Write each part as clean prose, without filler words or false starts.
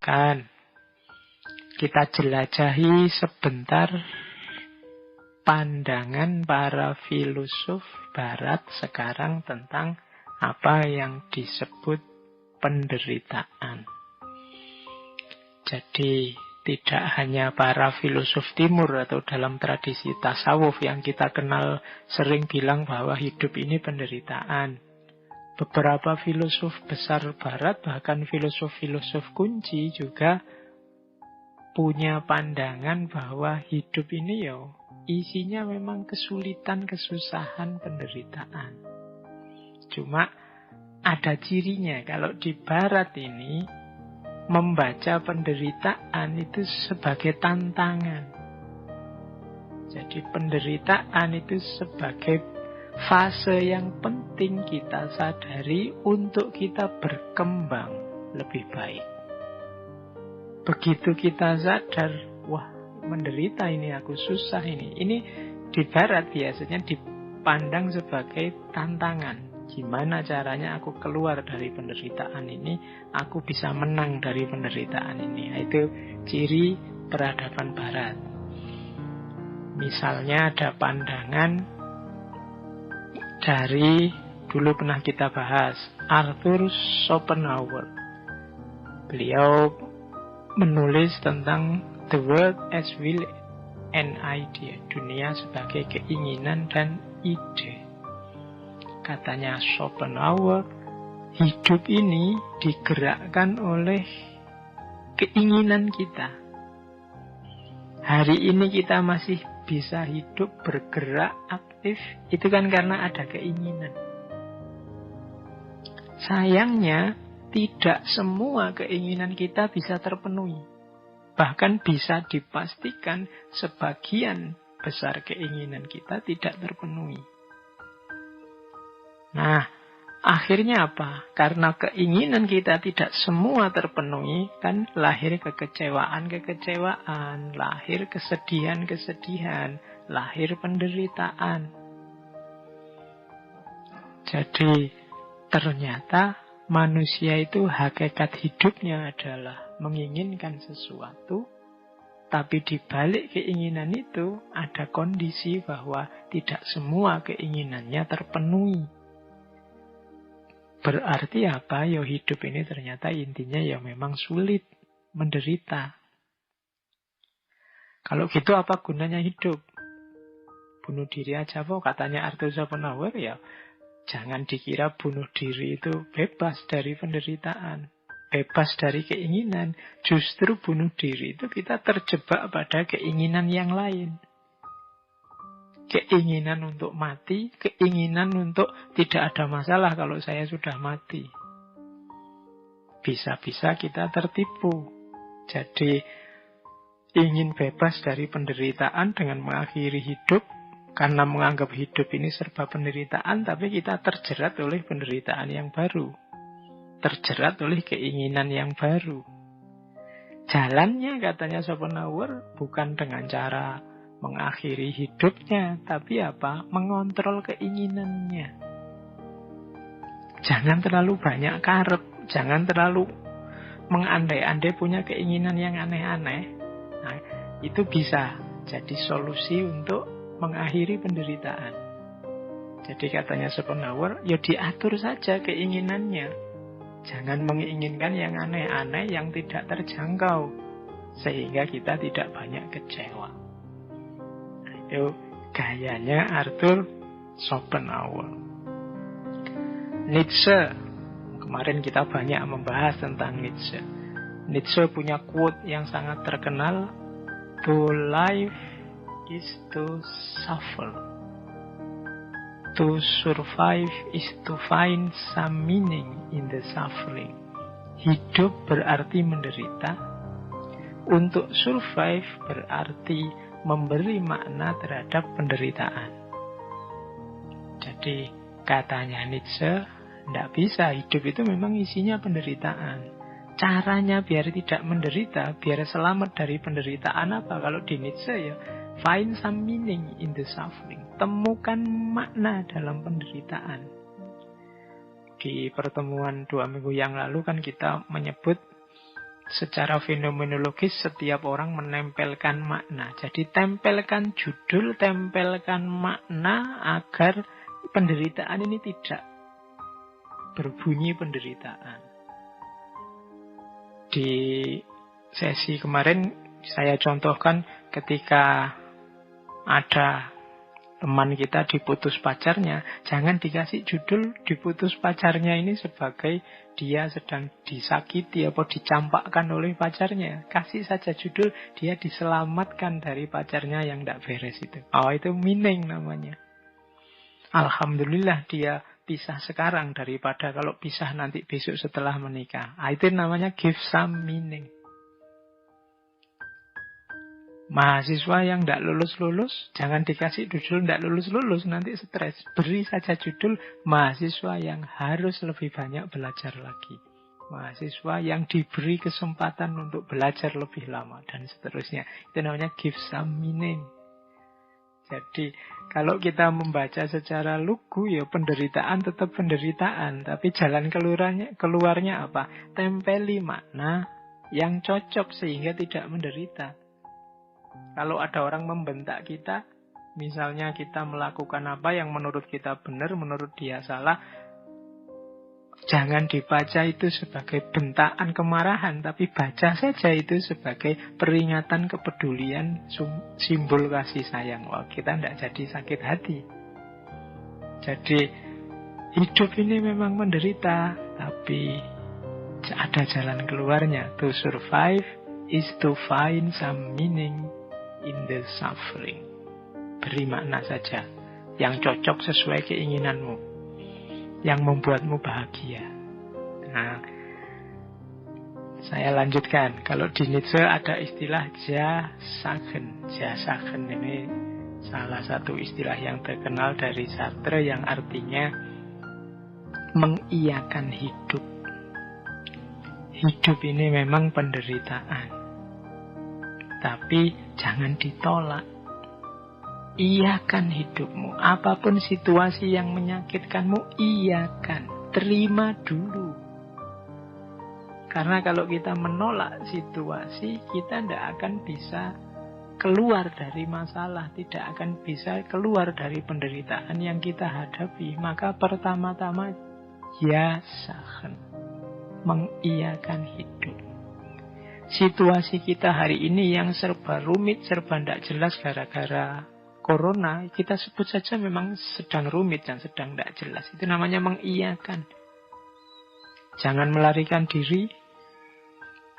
Misalkan kita jelajahi sebentar pandangan para filosof barat sekarang tentang apa yang disebut penderitaan. Jadi tidak hanya para filosof timur atau dalam tradisi tasawuf yang kita kenal sering bilang bahwa hidup ini penderitaan. Beberapa filosof besar barat, bahkan filosof-filosof kunci juga punya pandangan bahwa hidup ini isinya memang kesulitan, kesusahan, penderitaan. Cuma ada cirinya. Kalau di barat ini membaca penderitaan itu sebagai tantangan. Jadi penderitaan itu sebagai fase yang penting kita sadari untuk kita berkembang lebih baik. Begitu kita sadar, wah menderita ini, aku susah ini. Ini di barat biasanya dipandang sebagai tantangan. Gimana caranya aku keluar dari penderitaan ini, aku bisa menang dari penderitaan ini. Itu ciri peradaban barat. Misalnya ada pandangan dari, dulu pernah kita bahas, Arthur Schopenhauer. Beliau menulis tentang the world as will and idea, dunia sebagai keinginan dan ide. Katanya Schopenhauer, hidup ini digerakkan oleh keinginan kita. Hari ini kita masih bisa hidup, bergerak, aktif, itu kan karena ada keinginan. Sayangnya, tidak semua keinginan kita bisa terpenuhi. Bahkan bisa dipastikan sebagian besar keinginan kita tidak terpenuhi. Nah, akhirnya apa? Karena keinginan kita tidak semua terpenuhi, kan lahir kekecewaan-kekecewaan, lahir kesedihan-kesedihan, lahir penderitaan. Jadi, ternyata manusia itu hakikat hidupnya adalah menginginkan sesuatu, tapi di balik keinginan itu ada kondisi bahwa tidak semua keinginannya terpenuhi. Berarti apa? Hidup ini ternyata intinya memang sulit, menderita. Kalau gitu apa gunanya hidup? Bunuh diri aja kok, katanya Arthur Schopenhauer. Jangan dikira bunuh diri itu bebas dari penderitaan, bebas dari keinginan. Justru bunuh diri itu kita terjebak pada keinginan yang lain. Keinginan untuk mati, keinginan untuk tidak ada masalah kalau saya sudah mati. Bisa-bisa kita tertipu. Jadi ingin bebas dari penderitaan dengan mengakhiri hidup, karena menganggap hidup ini serba penderitaan, tapi kita terjerat oleh penderitaan yang baru. Terjerat oleh keinginan yang baru. Jalannya, katanya Schopenhauer, bukan dengan cara mengakhiri hidupnya, tapi apa? Mengontrol keinginannya. Jangan terlalu banyak karep, jangan terlalu mengandai-andai punya keinginan yang aneh-aneh. Nah, itu bisa jadi solusi untuk mengakhiri penderitaan. Jadi katanya Schopenhauer, diatur saja keinginannya. Jangan menginginkan yang aneh-aneh, yang tidak terjangkau, sehingga kita tidak banyak kecewa. Nah, itu gayanya Arthur Schopenhauer. Nietzsche, kemarin kita banyak membahas tentang Nietzsche. Nietzsche punya quote yang sangat terkenal, "To life is to suffer. To survive is to find some meaning in the suffering." Hidup berarti menderita. Untuk survive berarti memberi makna terhadap penderitaan. Jadi katanya Nietzsche, tidak bisa, hidup itu memang isinya penderitaan. Caranya biar tidak menderita, biar selamat dari penderitaan apa? Kalau di Nietzsche find some meaning in the suffering. Temukan makna dalam penderitaan. Di pertemuan 2 minggu yang lalu kan kita menyebut secara fenomenologis setiap orang menempelkan makna. Jadi tempelkan judul, tempelkan makna agar penderitaan ini tidak berbunyi penderitaan. Di sesi kemarin saya contohkan ketika ada teman kita diputus pacarnya, jangan dikasih judul diputus pacarnya ini sebagai dia sedang disakiti atau dicampakkan oleh pacarnya. Kasih saja judul dia diselamatkan dari pacarnya yang tidak beres itu. Oh, itu meaning namanya. Alhamdulillah dia pisah sekarang daripada kalau pisah nanti besok setelah menikah. Itu namanya give some meaning. Mahasiswa yang tidak lulus-lulus, jangan dikasih judul tidak lulus-lulus, nanti stres. Beri saja judul mahasiswa yang harus lebih banyak belajar lagi. Mahasiswa yang diberi kesempatan untuk belajar lebih lama, dan seterusnya. Itu namanya give some meaning. Jadi, kalau kita membaca secara lugu, ya penderitaan tetap penderitaan. Tapi jalan keluarnya apa? Tempeli makna yang cocok sehingga tidak menderita. Kalau ada orang membentak kita, misalnya kita melakukan apa yang menurut kita benar, menurut dia salah, jangan dibaca itu sebagai bentaan kemarahan, tapi baca saja itu sebagai peringatan kepedulian, simbol kasih sayang. Wah, kita tidak jadi sakit hati. Jadi hidup ini memang menderita, tapi ada jalan keluarnya. To survive is to find some meaning in the suffering. Beri makna saja yang cocok sesuai keinginanmu, yang membuatmu bahagia. Nah, saya lanjutkan. Kalau di Nietzsche ada istilah Ja-Sagen. Ja-Sagen ini salah satu istilah yang terkenal dari Sartre yang artinya mengiyakan hidup. Hidup ini memang penderitaan, tapi jangan ditolak. Iyakan hidupmu. Apapun situasi yang menyakitkanmu, iyakan. Terima dulu. Karena kalau kita menolak situasi, kita tidak akan bisa keluar dari masalah. Tidak akan bisa keluar dari penderitaan yang kita hadapi. Maka pertama-tama, ya sahen. Mengiyakan hidup. Situasi kita hari ini yang serba rumit, serba tidak jelas gara-gara corona, kita sebut saja memang sedang rumit dan sedang tidak jelas. Itu namanya mengiyakan. Jangan melarikan diri.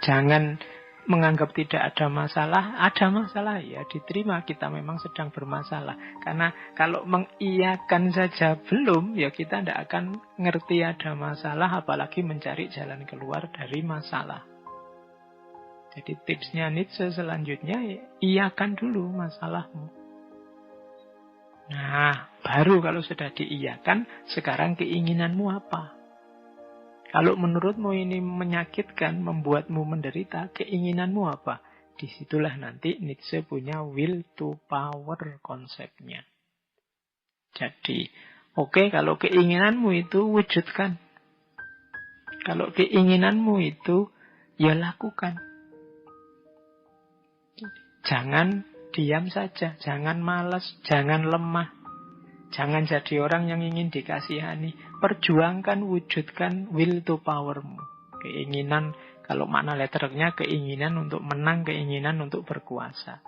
Jangan menganggap tidak ada masalah. Ada masalah, ya diterima, kita memang sedang bermasalah. Karena kalau mengiyakan saja belum, ya kita tidak akan ngerti ada masalah, apalagi mencari jalan keluar dari masalah. Jadi tipsnya Nietzsche selanjutnya, ya, iyakan dulu masalahmu. Nah, baru kalau sudah diiyakan, sekarang keinginanmu apa? Kalau menurutmu ini menyakitkan, membuatmu menderita, keinginanmu apa? Disitulah nanti Nietzsche punya will to power konsepnya. Jadi, oke, kalau keinginanmu itu wujudkan. Kalau keinginanmu itu, ya lakukan. Jangan diam saja, jangan malas, jangan lemah. Jangan jadi orang yang ingin dikasihani. Perjuangkan, wujudkan will to powermu. Keinginan, kalau makna letternya keinginan untuk menang, keinginan untuk berkuasa.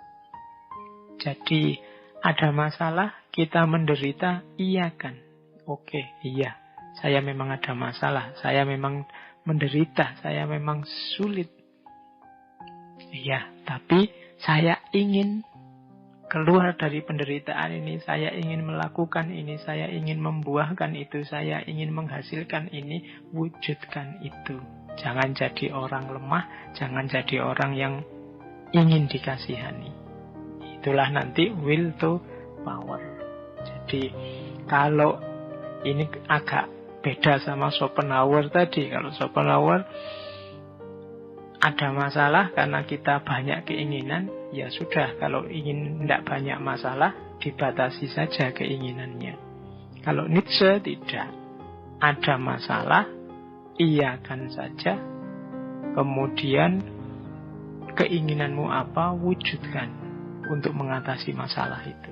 Jadi, ada masalah, kita menderita, iyakan. Oke, iya, saya memang ada masalah, saya memang menderita, saya memang sulit. Iya, tapi saya ingin keluar dari penderitaan ini, saya ingin melakukan ini, saya ingin membuahkan itu, saya ingin menghasilkan ini, wujudkan itu. Jangan jadi orang lemah, jangan jadi orang yang ingin dikasihani. Itulah nanti will to power. Jadi kalau ini agak beda sama Schopenhauer tadi. Kalau Schopenhauer ada masalah karena kita banyak keinginan, ya sudah, kalau ingin tidak banyak masalah, dibatasi saja keinginannya. Kalau Nietzsche tidak. Ada masalah, iyakan saja, Kemudian keinginanmu apa, wujudkan untuk mengatasi masalah itu.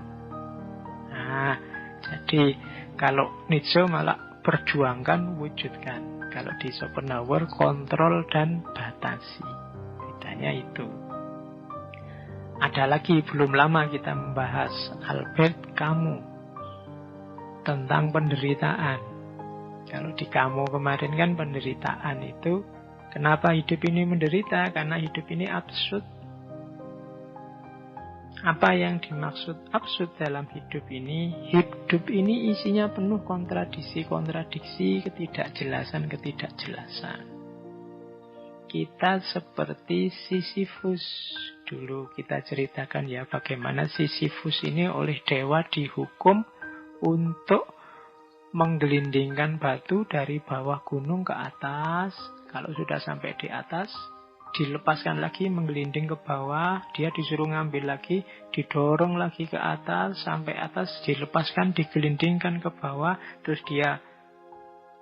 Nah, jadi kalau Nietzsche malah perjuangkan, wujudkan. Kalau di Schopenhauer kontrol dan batasi. Bedanya itu. Ada lagi, belum lama kita membahas Albert Camus tentang penderitaan. Kalau di Camus kemarin kan penderitaan itu, kenapa hidup ini menderita? Karena hidup ini absurd. Apa yang dimaksud absurd dalam hidup ini? Hidup ini isinya penuh kontradiksi-kontradiksi, ketidakjelasan-ketidakjelasan. Kita seperti Sisyphus. Dulu kita ceritakan ya bagaimana Sisyphus ini oleh dewa dihukum untuk menggelindingkan batu dari bawah gunung ke atas. Kalau sudah sampai di atas, dilepaskan lagi, menggelinding ke bawah, dia disuruh ngambil lagi, didorong lagi ke atas, sampai atas, dilepaskan, digelindingkan ke bawah, terus dia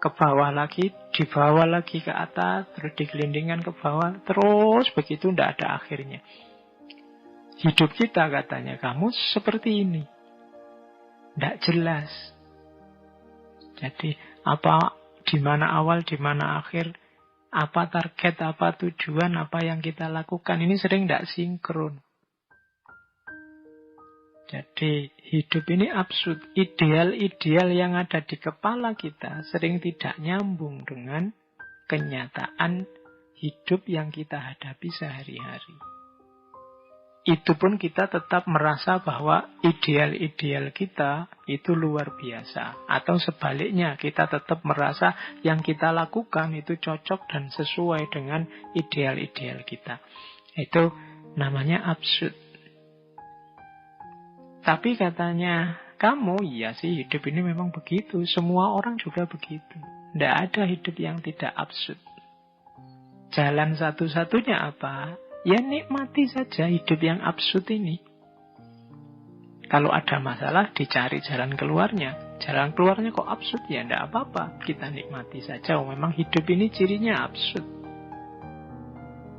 ke bawah lagi, dibawa lagi ke atas, terus digelindingkan ke bawah, terus begitu, tidak ada akhirnya. Hidup kita, katanya kamu seperti ini, tidak jelas. Jadi apa, di mana awal, di mana akhir, apa target, apa tujuan, apa yang kita lakukan, ini sering tidak sinkron. Jadi hidup ini absurd. Ideal-ideal yang ada di kepala kita sering tidak nyambung dengan kenyataan hidup yang kita hadapi sehari-hari. Itu pun kita tetap merasa bahwa ideal-ideal kita itu luar biasa. Atau sebaliknya, kita tetap merasa yang kita lakukan itu cocok dan sesuai dengan ideal-ideal kita. Itu namanya absurd. Tapi katanya kamu, iya sih hidup ini memang begitu. Semua orang juga begitu. Tidak ada hidup yang tidak absurd. Jalan satu-satunya apa? Ya nikmati saja hidup yang absurd ini. Kalau ada masalah, dicari jalan keluarnya. Jalan keluarnya kok absurd? Ya tidak apa-apa. Kita nikmati saja. Oh, memang hidup ini cirinya absurd.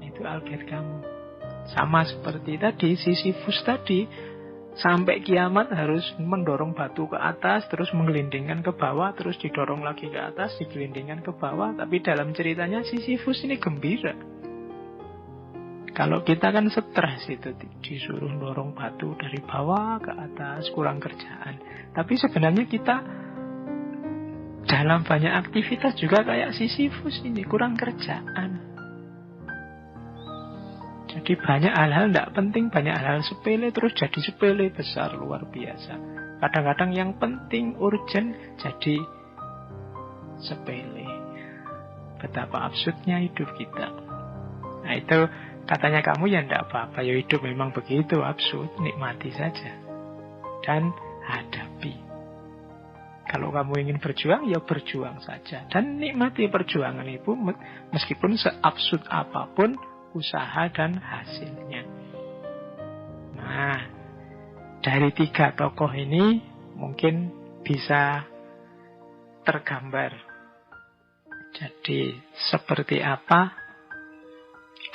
Itu Albert Camus. Sama seperti tadi, Sisyphus tadi. Sampai kiamat harus mendorong batu ke atas, terus menggelindingkan ke bawah, terus didorong lagi ke atas, digelindingkan ke bawah. Tapi dalam ceritanya Sisyphus ini gembira. Kalau kita kan stres itu, disuruh dorong batu dari bawah ke atas, kurang kerjaan. Tapi sebenarnya kita dalam banyak aktivitas juga kayak Sisyphus ini, kurang kerjaan. Jadi banyak hal-hal tidak penting, banyak hal-hal sepele, terus jadi sepele besar, luar biasa. Kadang-kadang yang penting, urgent, jadi sepele. Betapa absurdnya hidup kita. Nah itu katanya kamu ya tidak apa-apa, ya hidup memang begitu absurd, nikmati saja dan hadapi. Kalau kamu ingin berjuang, ya berjuang saja dan nikmati perjuangan itu meskipun seabsurd apapun usaha dan hasilnya. Nah, dari 3 tokoh ini mungkin bisa tergambar. Jadi seperti apa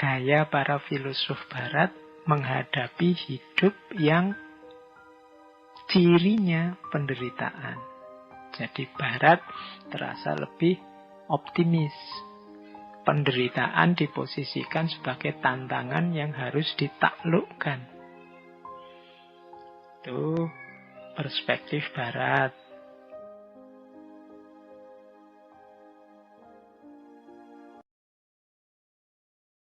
gaya para filosof barat menghadapi hidup yang cirinya penderitaan. Jadi barat terasa lebih optimis. Penderitaan diposisikan sebagai tantangan yang harus ditaklukkan. Itu perspektif barat.